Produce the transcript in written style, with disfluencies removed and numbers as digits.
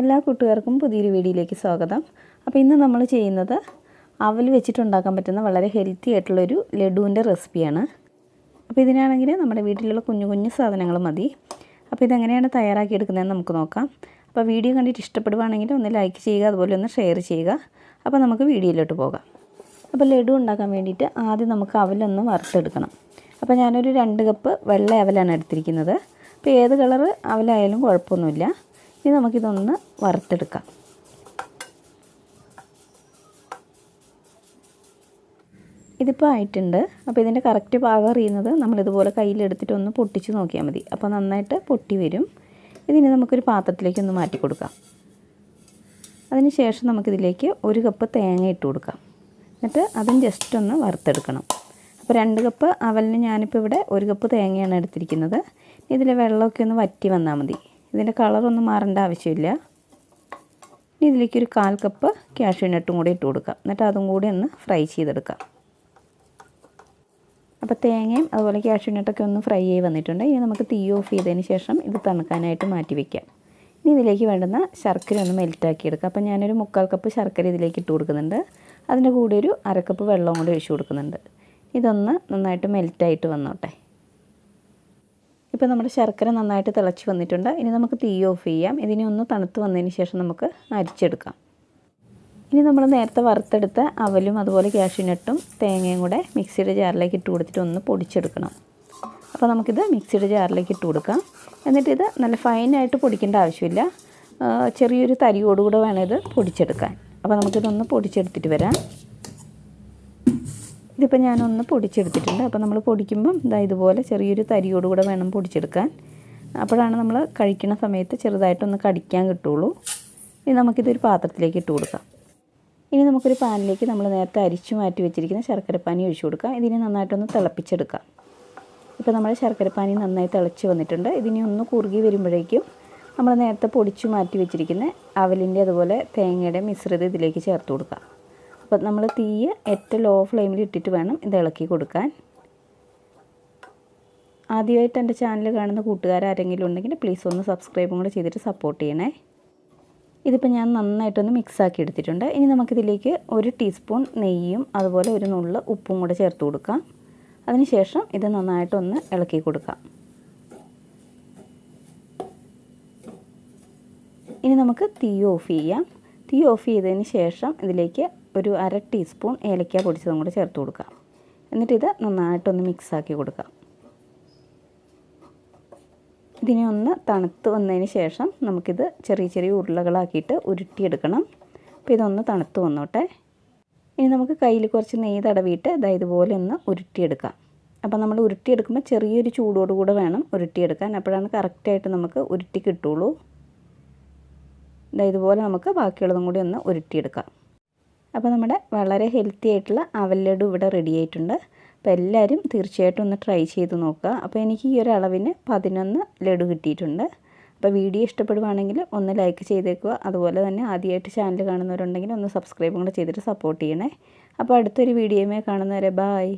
എല്ലാ കൂട്ടുകാർക്കും പുതിയൊരു വീഡിയോയിലേക്ക് സ്വാഗതം. അപ്പോൾ ഇന്ന് നമ്മൾ ചെയ്യുന്നത് അവൽ വെച്ചിട്ടുണ്ടാക്കാൻ പറ്റുന്ന വളരെ ഹെൽത്തി ആയിട്ടുള്ളൊരു ലഡുവിൻ്റെ റെസിപ്പിയാണ്. അപ്പോൾ ഇതിനാണെങ്കിൽ നമ്മുടെ വീട്ടിലുള്ള കുഞ്ഞു കുഞ്ഞു സാധനങ്ങൾ മതി. അപ്പോൾ ഇതെങ്ങനെയാണ് തയ്യാറാക്കിയെടുക്കുന്നതെന്ന് നമുക്ക് നോക്കാം. അപ്പോൾ വീഡിയോ കണ്ടിട്ട് ഇഷ്ടപ്പെടുവാണെങ്കിൽ ഒന്ന് ലൈക്ക് ചെയ്യുക, അതുപോലെ ഒന്ന് ഷെയർ ചെയ്യുക. അപ്പോൾ നമുക്ക് വീഡിയോയിലോട്ട് പോകാം. അപ്പോൾ ലഡു ഉണ്ടാക്കാൻ വേണ്ടിയിട്ട് ആദ്യം നമുക്ക് അവലൊന്ന് വറുത്തെടുക്കണം. അപ്പോൾ ഞാനൊരു 2 കപ്പ് വെള്ള അവലാണ് എടുത്തിരിക്കുന്നത്. അപ്പോൾ ഏത് കളറ് അവലായാലും കുഴപ്പമൊന്നുമില്ല. ഇനി നമുക്കിതൊന്ന് വറുത്തെടുക്കാം. ഇതിപ്പോൾ ആയിട്ടുണ്ട്. അപ്പോൾ ഇതിൻ്റെ കറക്റ്റ് പാകം അറിയുന്നത് നമ്മളിതുപോലെ കയ്യിലെടുത്തിട്ട് ഒന്ന് പൊട്ടിച്ച് നോക്കിയാൽ മതി. അപ്പോൾ നന്നായിട്ട് പൊട്ടി വരും. ഇതിന് നമുക്കൊരു പാത്രത്തിലേക്കൊന്ന് മാറ്റി കൊടുക്കാം. അതിന് ശേഷം നമുക്കിതിലേക്ക് 1 കപ്പ് തേങ്ങ ഇട്ട് കൊടുക്കാം. എന്നിട്ട് അതും ജസ്റ്റ് ഒന്ന് വറുത്തെടുക്കണം. അപ്പോൾ 2 കപ്പ് അവലിന് ഞാനിപ്പോൾ ഇവിടെ 1 കപ്പ് തേങ്ങയാണ് എടുത്തിരിക്കുന്നത്. ഇതിലെ വെള്ളമൊക്കെ ഒന്ന് വറ്റി വന്നാൽ മതി. ഇതിൻ്റെ കളറൊന്നും മാറേണ്ട ആവശ്യമില്ല. ഇനി ഇതിലേക്ക് ഒരു 1/4 കപ്പ് കാഷ്യൂ നട്ടും കൂടി ഇട്ട് കൊടുക്കാം. എന്നിട്ട് അതും കൂടി ഒന്ന് ഫ്രൈ ചെയ്തെടുക്കാം. അപ്പോൾ തേങ്ങയും അതുപോലെ കാഷ്യൂ നട്ടൊക്കെ ഒന്ന് ഫ്രൈ ആയി വന്നിട്ടുണ്ട്. ഇനി നമുക്ക് തീ ഓഫ് ചെയ്തതിന് ശേഷം ഇത് തണുക്കാനായിട്ട് മാറ്റി വയ്ക്കാം. ഇനി ഇതിലേക്ക് വേണ്ടുന്ന ശർക്കര ഒന്ന് മെൽറ്റാക്കി എടുക്കാം. അപ്പോൾ ഞാനൊരു 1/4 കപ്പ് ശർക്കര ഇതിലേക്ക് ഇട്ട് കൊടുക്കുന്നുണ്ട്. അതിൻ്റെ കൂടെ ഒരു 1/2 കപ്പ് വെള്ളം കൂടി ഒഴിച്ച് കൊടുക്കുന്നുണ്ട്. ഇതൊന്ന് നന്നായിട്ട് മെൽറ്റായിട്ട് വന്നോട്ടെ. ഇപ്പോൾ നമ്മുടെ ശർക്കര നന്നായിട്ട് തിളച്ച് വന്നിട്ടുണ്ട്. ഇനി നമുക്ക് തീ ഓഫ് ചെയ്യാം. ഇതിനെ ഒന്ന് തണുത്ത് വന്നതിന് ശേഷം നമുക്ക് അരിച്ചെടുക്കാം. ഇനി നമ്മൾ നേരത്തെ വറുത്തെടുത്ത അവലും അതുപോലെ കാഷ്യൂ നട്ടും തേങ്ങയും കൂടെ മിക്സിയുടെ ജാറിലേക്ക് ഇട്ട് കൊടുത്തിട്ട് ഒന്ന് പൊടിച്ചെടുക്കണം. അപ്പോൾ നമുക്കിത് മിക്സിയുടെ ജാറിലേക്ക് ഇട്ട് കൊടുക്കാം. എന്നിട്ടിത് നല്ല ഫൈനായിട്ട് പൊടിക്കേണ്ട ആവശ്യമില്ല. ചെറിയൊരു തരിയോടുകൂടെ വേണം ഇത് പൊടിച്ചെടുക്കാൻ. അപ്പോൾ നമുക്കിതൊന്ന് പൊടിച്ചെടുത്തിട്ട് വരാം. ഇതിപ്പോൾ ഞാനൊന്ന് പൊടിച്ചെടുത്തിട്ടുണ്ട്. അപ്പോൾ നമ്മൾ പൊടിക്കുമ്പം ഇതുപോലെ ചെറിയൊരു തരിയോടുകൂടെ വേണം പൊടിച്ചെടുക്കാൻ. അപ്പോഴാണ് നമ്മൾ കഴിക്കുന്ന സമയത്ത് ചെറുതായിട്ടൊന്ന് കടിക്കാൻ കിട്ടുള്ളൂ. ഇനി നമുക്കിതൊരു പാത്രത്തിലേക്ക് ഇട്ട് കൊടുക്കാം. ഇനി നമുക്കൊരു പാനിലേക്ക് നമ്മൾ നേരത്തെ അരിച്ചു മാറ്റി വെച്ചിരിക്കുന്ന ശർക്കരപ്പാനി ഒഴിച്ചു കൊടുക്കാം. ഇതിനെ നന്നായിട്ടൊന്ന് തിളപ്പിച്ചെടുക്കാം. ഇപ്പോൾ നമ്മുടെ ശർക്കരപ്പാനി നന്നായി തിളച്ച് വന്നിട്ടുണ്ട്. ഇതിനെ ഒന്ന് കുറുകി വരുമ്പോഴേക്കും നമ്മൾ നേരത്തെ പൊടിച്ചു മാറ്റി വെച്ചിരിക്കുന്ന അവലിൻ്റെ അതുപോലെ തേങ്ങയുടെ മിശ്രിതം ഇതിലേക്ക് ചേർത്ത് കൊടുക്കാം. അപ്പോൾ നമ്മൾ തീ ഏറ്റവും ലോ ഫ്ലെയിമിൽ ഇട്ടിട്ട് വേണം ഇത് ഇളക്കി കൊടുക്കാൻ. ആദ്യമായിട്ട് എൻ്റെ ചാനൽ കാണുന്ന കൂട്ടുകാരാരെങ്കിലും ഉണ്ടെങ്കിൽ പ്ലീസ് ഒന്ന് സബ്സ്ക്രൈബും കൂടെ ചെയ്തിട്ട് സപ്പോർട്ട് ചെയ്യണേ. ഇതിപ്പോൾ ഞാൻ നന്നായിട്ടൊന്ന് മിക്സാക്കി എടുത്തിട്ടുണ്ട്. ഇനി നമുക്കിതിലേക്ക് 1 ടീസ്പൂൺ നെയ്യും അതുപോലെ ഒരു നുള്ള് ഉപ്പും കൂടെ ചേർത്ത് കൊടുക്കാം. അതിനുശേഷം ഇത് നന്നായിട്ടൊന്ന് ഇളക്കി കൊടുക്കാം. ഇനി നമുക്ക് തീ ഓഫ് ചെയ്യാം. തീ ഓഫ് ചെയ്തതിന് ശേഷം ഇതിലേക്ക് ഒരു 1/2 ടീസ്പൂൺ ഏലക്ക പൊടിച്ചതും കൂടെ ചേർത്ത് കൊടുക്കാം. എന്നിട്ടിത് നന്നായിട്ടൊന്ന് മിക്സാക്കി കൊടുക്കാം. ഇതിനെ ഒന്ന് തണുത്ത് വന്നതിന് ശേഷം നമുക്കിത് ചെറിയ ചെറിയ ഉരുളകളാക്കിയിട്ട് ഉരുട്ടിയെടുക്കണം. അപ്പോൾ ഇതൊന്ന് തണുത്ത് വന്നോട്ടെ. ഇനി നമുക്ക് കയ്യിൽ കുറച്ച് നെയ്യ് തടവിയിട്ട് ഇതുപോലെ ഒന്ന് ഉരുട്ടിയെടുക്കാം. അപ്പോൾ നമ്മൾ ഉരുട്ടിയെടുക്കുമ്പോൾ ചെറിയൊരു ചൂടോടുകൂടെ വേണം ഉരുട്ടിയെടുക്കാൻ. അപ്പോഴാണ് കറക്റ്റായിട്ട് നമുക്ക് ഉരുട്ടി കിട്ടുള്ളൂ. ഇതുപോലെ നമുക്ക് ബാക്കിയുള്ളതും കൂടി ഒന്ന് ഉരുട്ടിയെടുക്കാം. അപ്പോൾ നമ്മുടെ വളരെ ഹെൽത്തി ആയിട്ടുള്ള അവൽ ലഡു ഇവിടെ റെഡി ആയിട്ടുണ്ട്. അപ്പോൾ എല്ലാവരും തീർച്ചയായിട്ടും ഒന്ന് ട്രൈ ചെയ്ത് നോക്കുക. അപ്പോൾ എനിക്ക് ഈ ഒരു അളവിന് 11 ലഡു കിട്ടിയിട്ടുണ്ട്. അപ്പോൾ വീഡിയോ ഇഷ്ടപ്പെടുവാണെങ്കിൽ ഒന്ന് ലൈക്ക് ചെയ്തേക്കുക. അതുപോലെ തന്നെ ആദ്യമായിട്ട് ചാനൽ കാണുന്നവരുണ്ടെങ്കിൽ ഒന്ന് സബ്സ്ക്രൈബും കൂടെ ചെയ്തിട്ട് സപ്പോർട്ട് ചെയ്യണേ. അപ്പോൾ അടുത്തൊരു വീഡിയോയുമായി കാണുന്നവരെ ബായ്.